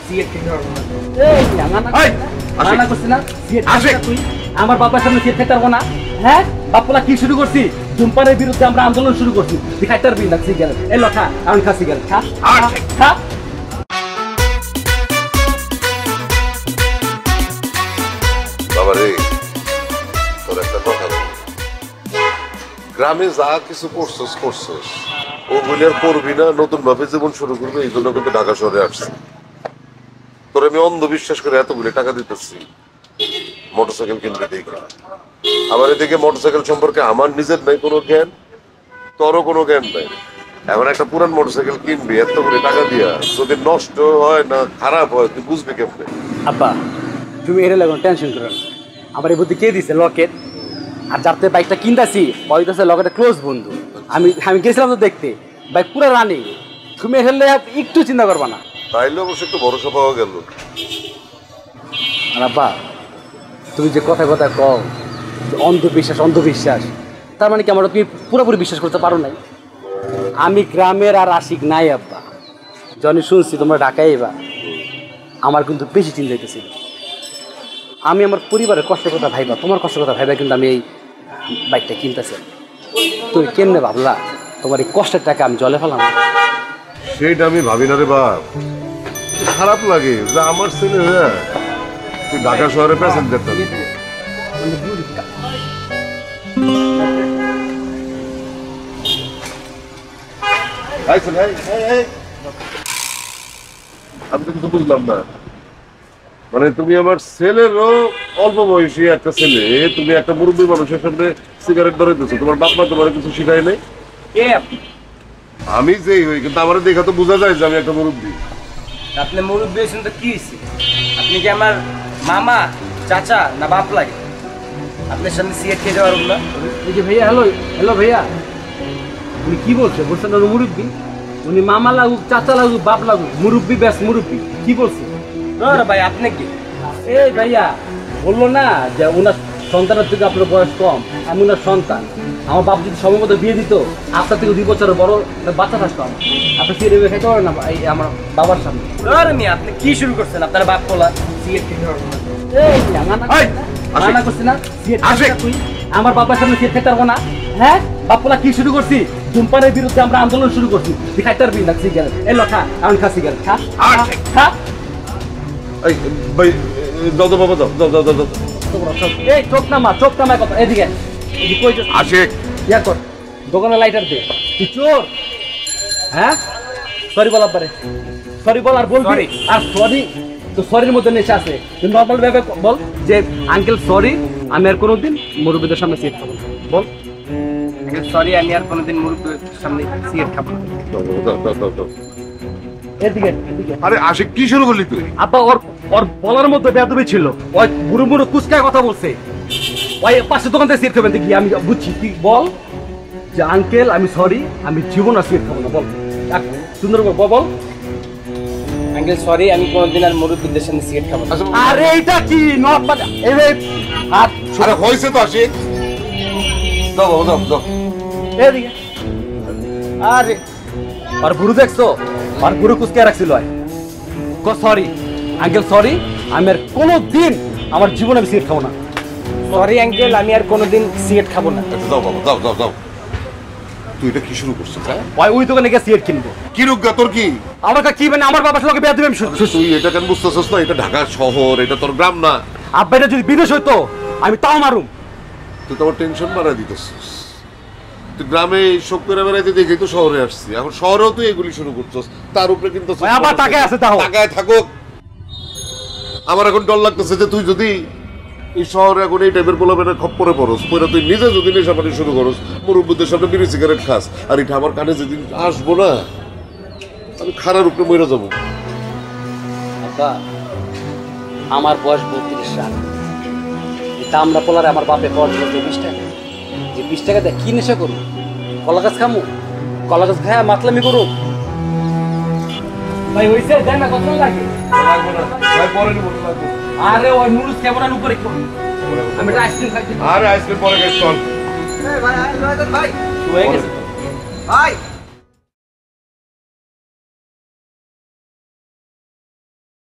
Cigarette খেতে পারবো না। তুই আমার বাবার সামনে সিগারেট খেতে পারবো না? হ্যাঁ, বাপলা কি শুরু করছি? ধূমপানের বিরুদ্ধে আমরা আন্দোলন শুরু করছি। তুই খাইতে পারবি না সিগারেট? এই লো খা, আমি খা সিগারেট, খা খা। বাবা রে, তোর একটা কথা বল, গ্রামে যা কিছু করছস ওগুলি আর করবি না, নতুন ভাবে জীবন শুরু করবে, এই জন্য কিন্তু ঢাকা শহরে আসছি। তোর আমি অন্ধবিশ্বাস করে এতগুলি টাকা দিতেছি মোটরসাইকেল কিনবে দেখে, আবার এদিকে মোটরসাইকেল সম্পর্কে আমার নিজের নাই কোনো জ্ঞান, তোরও কোনো জ্ঞান নাই। এখন একটা পুরান মোটরসাইকেল কিনবি এতগুলি টাকা দিয়া, যদি নষ্ট হয় না খারাপ হয় তুই বুঝবি কেমনে? আব্বা তুমি এটা লাগুন টেনশন করো না। আমার এই বুদ্ধি কে দিছে? লকেট। আর যাতে বাইকটা কিনতেছি ওইটাছে লকেটের ক্লোজ বন্ধু। আমি গেছিলাম তো দেখতে, বাইক পুরো রানিং। তুমি এখানে একটু চিন্তা করবা না। তাইলে অবশ্য একটু ভরসা পাওয়া গেল। আর আব্বা তুমি যে কথা কও অন্ধবিশ্বাস, তার মানে কি আমরা তুমি পুরোপুরি বিশ্বাস করতে পারো নাই? আমি গ্রামের আর আশিক নাই আব্বা। যখন শুনছি তোমরা ঢাকায় এবার, আমার কিন্তু বেশি চিন্তা হইতেছিল। আমি আমার পরিবারের কষ্টের কথা ভাইবা, তোমার কষ্টের কথা ভাইবা কিন্তু আমি এই বাইকটা কিনতেছি। তুমি কেমনে ভাবলা তোমার এই কষ্টের টাকা আমি জলে ফেলাম? সেইটা আমি ভাবি না রে বাপ, খারাপ লাগে যে আমার ছেলে তুই ঢাকা শহরে প্যাসেঞ্জার থাকবি। আমি তো কিছু বুঝলাম না, মানে তুমি আমার ছেলেরও অল্প বয়সী একটা ছেলে, তুমি একটা মুরব্বী মানুষের সামনে সিগারেট ধরে দিচ্ছ, তোমার বাপ মা তোমার কিছু শিখায় নাই? আমি যেই হই কিন্তু আমার দেখা তো বোঝা যায় যে আমি একটা মুরব্বী। আপনি মুরব্বী হয়েছেন তো কি হয়েছে? আপনি কি আমার মামা, চাচা না বাপ লাগে? আপনার সামনে সিগারেট খেতে পারব না? এই যে ভাইয়া, হ্যালো ভাইয়া, উনি কি বলছে? বলছেন না মুরব্বী? উনি মামা লাগুক, চাচা লাগুক, বাপ লাগুক, মুরব্বী ব্যাস মুরব্বী। কি বলছে? ভাই আপনি কি? এই ভাইয়া বললো না যে ওনার সন্তানের থেকে আপনার বয়স কম, আমি ওনার সন্তান। আমার বাপ যদি সময় মতো বিয়ে দিত, আপনার থেকে 2 বছরের বড় বাচ্চা থাকতো। আপনি সিগারেট খেতে পারেন না আমার বাবার সামনে? আপনি কি শুরু করছেন? আপনার বাপ বলা সিগারেট খেতে পারবো না। মানা করছি না তুই আমার বাবার সামনে সিগারেট খেতে পারবো না? হ্যাঁ, বাপলা কি শুরু করছি? ধূমপানের বিরুদ্ধে আমরা আন্দোলন শুরু করছি। তুই খাইতে পারবি না সিগারেট? এই লো খা, আমি খা সিগারেট, খা খা। এই চোখ নামা কথা। এদিকে দোকানে লাইটার দে। তুই চোর? হ্যাঁ, সরি বল আব্বারে, সরি বল। আর বলবি? আর সরি তো সরির মধ্যে নেশা আছে। তুই নর্মাল ভাবে বল যে আঙ্কেল সরি, আমি আর কোনোদিন মুরব্বীদের সামনে সিগারেট খাবো না। বল সরি, আমি আর কোনোদিন মুরব্বীদের সামনে সিগারেট খাবো না। আরে আশিক কি শুরু করলি তুই? আব্বা ওর বলার মধ্যে বেয়াদবি ছিল। ওই বুড়ো বুড়ো কুচকায় কথা বলছে। ওই পাশে দোকান থেকে সিগারেট খাবেন দেখি, আমি বুঝছি। তুই বল যে আঙ্কেল আমি সরি, আমি জীবন আর সিগারেট খাবো না। বল সুন্দর বল। আঙ্কেল সরি, আমি কোনোদিন আর মুরব্বীদের সামনে সিগারেট খাবো না। আরে এইটা কি নর্মাল? আরে হইছে তো আশিক, দাও। এদিকে আরে আর বুড়ো দেখছো? আর বুড়ো কুচকে রাখছিল। সরি আঙ্কেল, সরি, আমি আর কোনোদিন আমার জীবনে আমি সিগারেট খাবো না। সরি আঙ্কেল, আমি আর কোনোদিন সিগারেট খাবো না। দাও বাবা, দাও। তুই এটা কি শুরু করছিস? ওই দোকানে গিয়ে সিগারেট কিনবো? কি রোগা তোর? কি আমার কি মানে আমার বাবার সঙ্গে বেয়াদবি আমি তুই এটা কেন বুঝতেছিস না? এটা ঢাকা শহর, এটা তোর গ্রাম না। আব্বা এটা যদি বিদেশ হইতো আমি তাও মারুম। তুই তো আমার টেনশন বাড়াই দিতেছিস। তুই গ্রামে শোক করে বেড়াইতে দেখে তো শহরে আসছি, এখন শহরেও তুই এগুলি শুরু করছিস। তার উপরে কিন্তু আবার টাকা আছে, তাও টাকায় থাকুক। আমার এখন ডর লাগতেছে যে তুই যদি এই শহরে এখন এই টাইপের পোলাপের খপ্পরে পড়স, পরে তুই নিজে যদি নেশাপানি শুরু করস, মুরব্বীদের সামনে বিড়ি সিগারেট খাস, আর এটা আমার কানে যেদিন আসবো না আমি খারার উপরে মরে যাবো। আব্বা আমার বয়স 32 সাল। আমরা পোলারে আমার বাপে পড় 20 টাকা, যে 20 টাকা দেয় কি নেশা করবো? কলা গাছ খামু? কলা গাছ খায় মাতলামি করু? ভাই হইছে দেন না, কত লাগে? আরে ওই নুডলস ক্যামেরার উপরে আমি আইসক্রিম খাইছি। আরে আইসক্রিম পরে খাইছ? ভাই হয়ে গেছে ভাই।